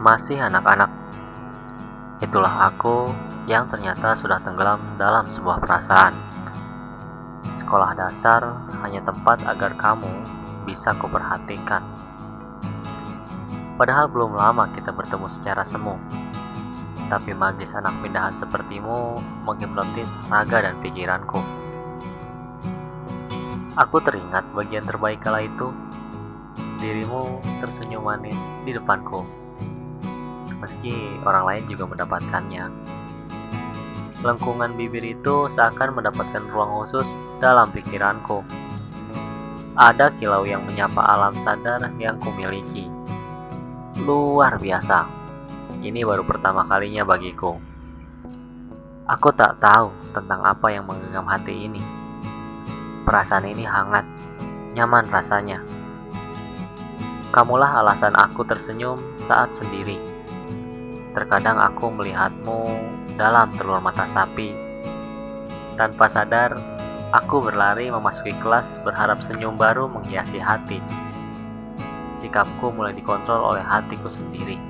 Masih anak-anak, itulah aku yang ternyata sudah tenggelam dalam sebuah perasaan. Sekolah dasar hanya tempat agar kamu bisa kuperhatikan. Padahal belum lama kita bertemu secara semu, tapi magis anak pindahan sepertimu menghipnotis raga dan pikiranku. Aku teringat bagian terbaik kala itu, dirimu tersenyum manis di depanku. Meski orang lain juga mendapatkannya. Lengkungan bibir itu seakan mendapatkan ruang khusus dalam pikiranku. Ada kilau yang menyapa alam sadar yang kumiliki. Luar biasa. Ini baru pertama kalinya bagiku. Aku tak tahu tentang apa yang menggenggam hati ini. Perasaan ini hangat, nyaman rasanya. Kamulah alasan aku tersenyum saat sendiri. Terkadang aku melihatmu dalam telur mata sapi. Tanpa sadar, aku berlari memasuki kelas berharap senyum baru menghiasi hati. Sikapku mulai dikontrol oleh hatiku sendiri.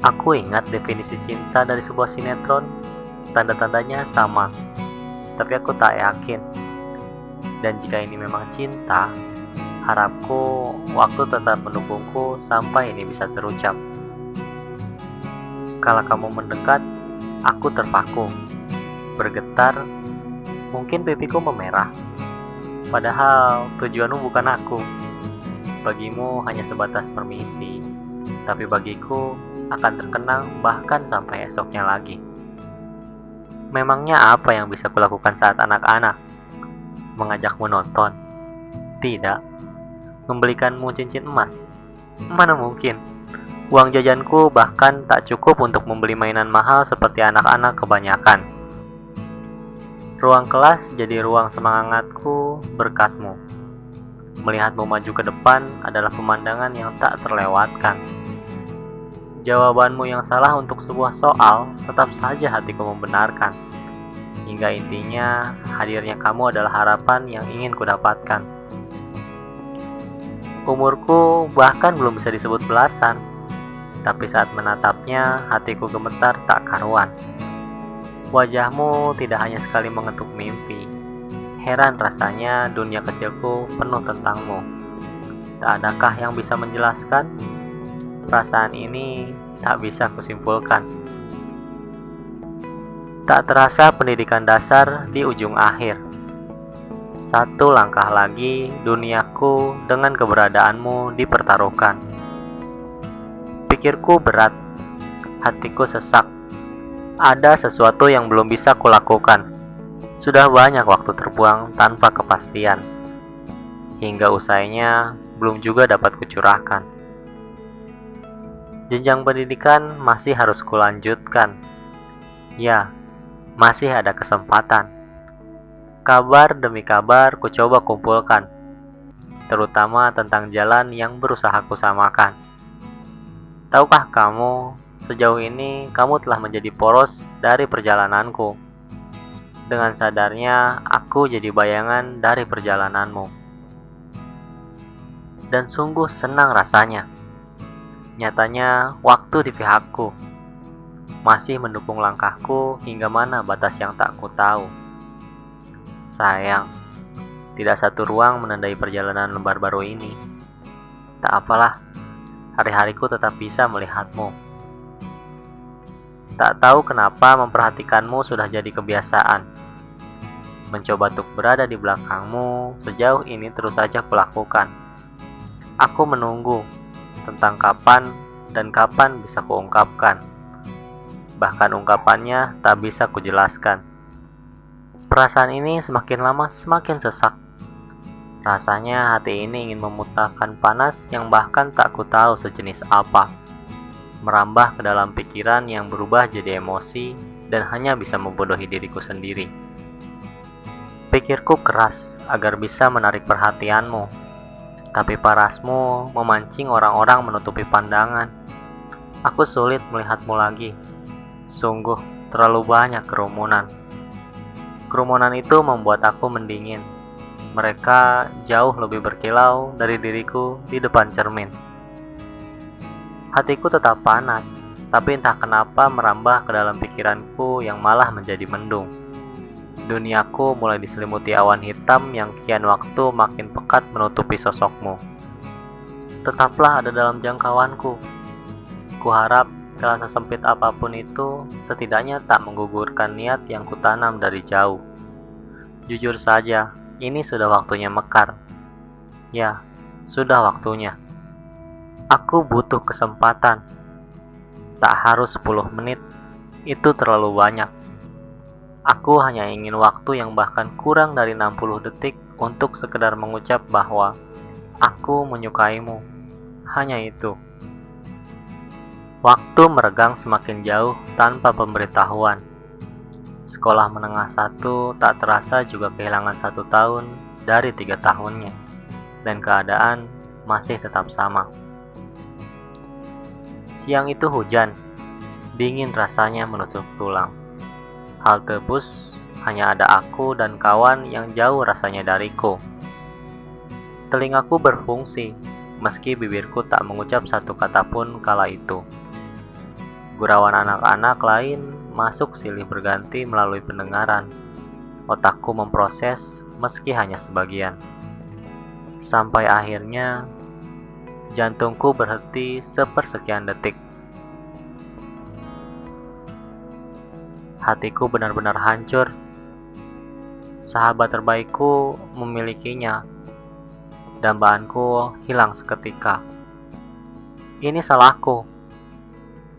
Aku ingat definisi cinta dari sebuah sinetron. Tanda-tandanya sama, tapi aku tak yakin. Dan jika ini memang cinta, harapku waktu tetap mendukungku sampai ini bisa terucap. Kala kamu mendekat, aku terpaku, bergetar, mungkin pipiku memerah. Padahal tujuanmu bukan aku. Bagimu hanya sebatas permisi, tapi bagiku akan terkenang bahkan sampai esoknya lagi. Memangnya apa yang bisa kulakukan saat anak-anak? Mengajakmu nonton? Tidak. Membelikanmu cincin emas? Mana mungkin. Uang jajanku bahkan tak cukup untuk membeli mainan mahal seperti anak-anak kebanyakan. Ruang kelas jadi ruang semangatku berkatmu. Melihatmu maju ke depan adalah pemandangan yang tak terlewatkan. Jawabanmu yang salah untuk sebuah soal tetap saja hatiku membenarkan. Hingga intinya, hadirnya kamu adalah harapan yang ingin kudapatkan. Umurku bahkan belum bisa disebut belasan. Tapi saat menatapnya, hatiku gemetar tak karuan. Wajahmu tidak hanya sekali mengetuk mimpi. Heran rasanya dunia kecilku penuh tentangmu. Tak adakah yang bisa menjelaskan? Perasaan ini tak bisa kusimpulkan. Tak terasa pendidikan dasar di ujung akhir. Satu langkah lagi, duniaku dengan keberadaanmu dipertaruhkan. Pikirku berat, hatiku sesak. Ada sesuatu yang belum bisa kulakukan. Sudah banyak waktu terbuang tanpa kepastian. Hingga usainya belum juga dapat kucurahkan. Jenjang pendidikan masih harus kulanjutkan. Ya, masih ada kesempatan. Kabar demi kabar kucoba kumpulkan. Terutama tentang jalan yang berusaha kusamakan. Tahukah kamu, sejauh ini kamu telah menjadi poros dari perjalananku. Dengan sadarnya, aku jadi bayangan dari perjalananmu. Dan sungguh senang rasanya. Nyatanya, waktu di pihakku. Masih mendukung langkahku hingga mana batas yang tak ku tahu. Sayang, tidak satu ruang menandai perjalanan lembar baru ini. Tak apalah. Hari-hariku tetap bisa melihatmu. Tak tahu kenapa memperhatikanmu sudah jadi kebiasaan. Mencoba untuk berada di belakangmu sejauh ini terus saja kulakukan. Aku menunggu tentang kapan dan kapan bisa kuungkapkan. Bahkan ungkapannya tak bisa kujelaskan. Perasaan ini semakin lama semakin sesak. Rasanya hati ini ingin memuntahkan panas yang bahkan tak ku tahu sejenis apa. Merambah ke dalam pikiran yang berubah jadi emosi dan hanya bisa membodohi diriku sendiri. Pikirku keras agar bisa menarik perhatianmu. Tapi parasmu memancing orang-orang menutupi pandangan. Aku sulit melihatmu lagi. Sungguh terlalu banyak kerumunan. Kerumunan itu membuat aku mendingin. Mereka jauh lebih berkilau dari diriku di depan cermin. Hatiku tetap panas, tapi entah kenapa merambah ke dalam pikiranku yang malah menjadi mendung. Duniaku mulai diselimuti awan hitam yang kian waktu makin pekat menutupi sosokmu. Tetaplah ada dalam jangkauanku. Kuharap celah sesempit apapun itu setidaknya tak menggugurkan niat yang kutanam dari jauh. Jujur saja, ini sudah waktunya mekar. Ya, sudah waktunya. Aku butuh kesempatan. Tak harus 10 menit, itu terlalu banyak. Aku hanya ingin waktu yang bahkan kurang dari 60 detik untuk sekedar mengucap bahwa aku menyukaimu. Hanya itu. Waktu meregang semakin jauh tanpa pemberitahuan. Sekolah menengah 1 tak terasa juga kehilangan 1 tahun dari 3 tahunnya. Dan keadaan masih tetap sama. Siang itu hujan, dingin rasanya menusuk tulang. Halte bus hanya ada aku dan kawan yang jauh rasanya dariku. Telingaku berfungsi, meski bibirku tak mengucap satu kata pun kala itu. Gurauan anak-anak lain masuk silih berganti melalui pendengaran. Otakku memproses meski hanya sebagian. Sampai akhirnya, jantungku berhenti sepersekian detik. Hatiku benar-benar hancur. Sahabat terbaikku memilikinya. Dambaanku hilang seketika. Ini salahku.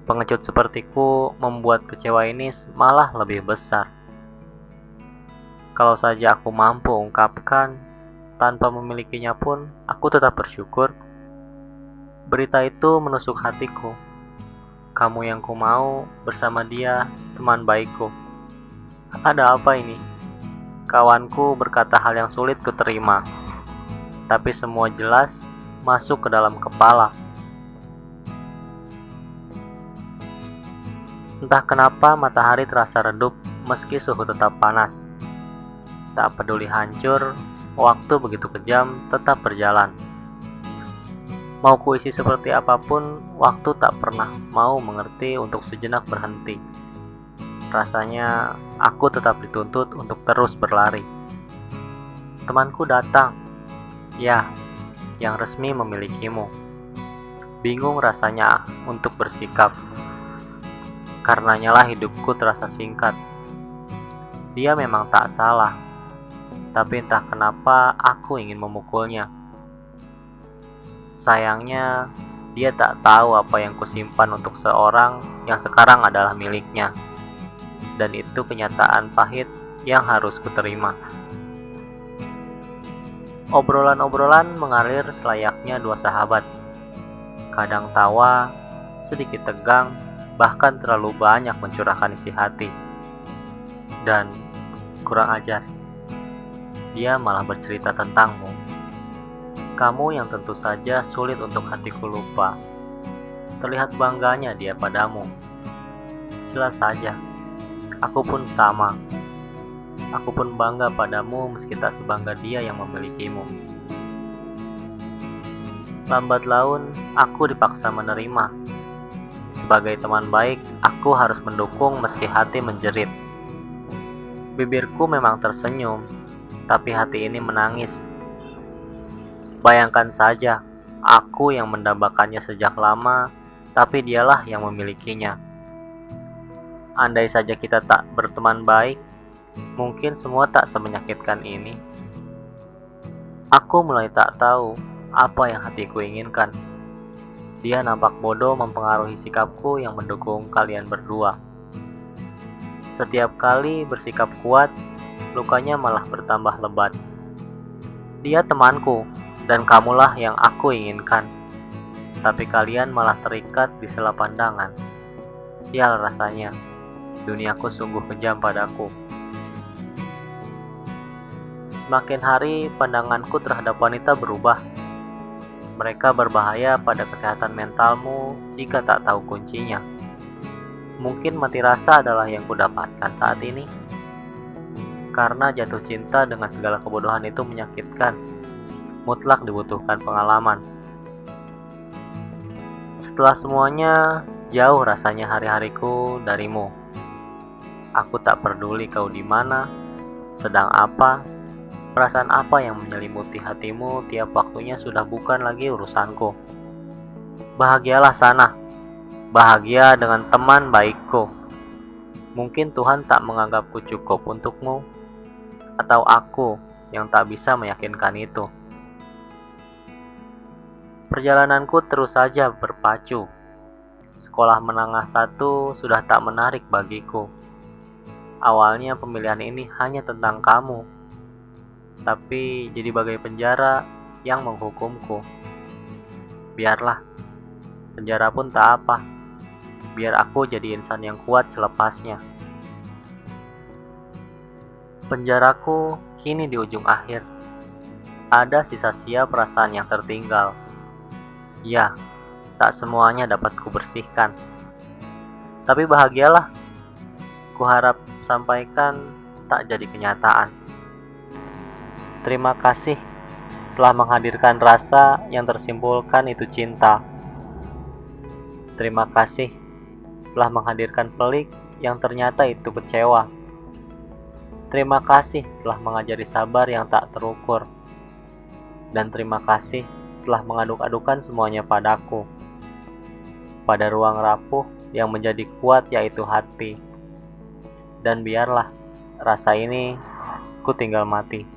Pengecut sepertiku membuat kecewa ini malah lebih besar. Kalau saja aku mampu ungkapkan, tanpa memilikinya pun, aku tetap bersyukur. Berita itu menusuk hatiku. Kamu yang ku mau bersama dia, teman baikku. Ada apa ini? Kawanku berkata hal yang sulit kuterima, tapi semua jelas masuk ke dalam kepala. Entah kenapa matahari terasa redup meski suhu tetap panas. Tak peduli hancur, waktu begitu kejam tetap berjalan. Mau kuisi seperti apapun, waktu tak pernah mau mengerti untuk sejenak berhenti. Rasanya aku tetap dituntut untuk terus berlari. Temanku datang. Ya, yang resmi memilikimu. Bingung rasanya untuk bersikap. Karenanya lah hidupku terasa singkat. Dia memang tak salah, tapi entah kenapa aku ingin memukulnya. Sayangnya, dia tak tahu apa yang kusimpan untuk seorang yang sekarang adalah miliknya. Dan itu kenyataan pahit yang harus kuterima. Obrolan-obrolan mengalir selayaknya dua sahabat. Kadang tawa, sedikit tegang, bahkan terlalu banyak mencurahkan isi hati. Dan kurang ajar, dia malah bercerita tentangmu. Kamu yang tentu saja sulit untuk hatiku lupa. Terlihat bangganya dia padamu. Jelas saja, aku pun sama. Aku pun bangga padamu meski tak sebangga dia yang memilikimu. Lambat laun, aku dipaksa menerima. Sebagai teman baik, aku harus mendukung meski hati menjerit. Bibirku memang tersenyum, tapi hati ini menangis. Bayangkan saja, aku yang mendambakannya sejak lama, tapi dialah yang memilikinya. Andai saja kita tak berteman baik, mungkin semua tak semenyakitkan ini. Aku mulai tak tahu apa yang hatiku inginkan. Dia nampak bodoh mempengaruhi sikapku yang mendukung kalian berdua. Setiap kali bersikap kuat, lukanya malah bertambah lebat. Dia temanku, dan kamulah yang aku inginkan. Tapi kalian malah terikat di sela pandangan. Sial rasanya, duniaku sungguh kejam padaku. Semakin hari, pandanganku terhadap wanita berubah. Mereka berbahaya pada kesehatan mentalmu jika tak tahu kuncinya. Mungkin mati rasa adalah yang kudapatkan saat ini. Karena jatuh cinta dengan segala kebodohan itu menyakitkan. Mutlak dibutuhkan pengalaman. Setelah semuanya, jauh rasanya hari-hariku darimu. Aku tak peduli kau di mana, sedang apa, perasaan apa yang menyelimuti hatimu tiap waktunya sudah bukan lagi urusanku. Bahagialah sana, bahagia dengan teman baikku. Mungkin Tuhan tak menganggapku cukup untukmu, atau aku yang tak bisa meyakinkan itu. Perjalananku terus saja berpacu. Sekolah menengah 1 sudah tak menarik bagiku. Awalnya pemilihan ini hanya tentang kamu, tapi jadi bagai penjara yang menghukumku. Biarlah, penjara pun tak apa. Biar aku jadi insan yang kuat selepasnya. Penjaraku kini di ujung akhir. Ada sisa-sia perasaan yang tertinggal. Ya, tak semuanya dapat kubersihkan. Tapi bahagialah. Kuharap sampaikan tak jadi kenyataan. Terima kasih telah menghadirkan rasa yang tersimpulkan itu cinta. Terima kasih telah menghadirkan pelik yang ternyata itu kecewa. Terima kasih telah mengajari sabar yang tak terukur. Dan terima kasih telah mengaduk-adukan semuanya padaku. Pada ruang rapuh yang menjadi kuat yaitu hati. Dan biarlah rasa ini ku tinggal mati.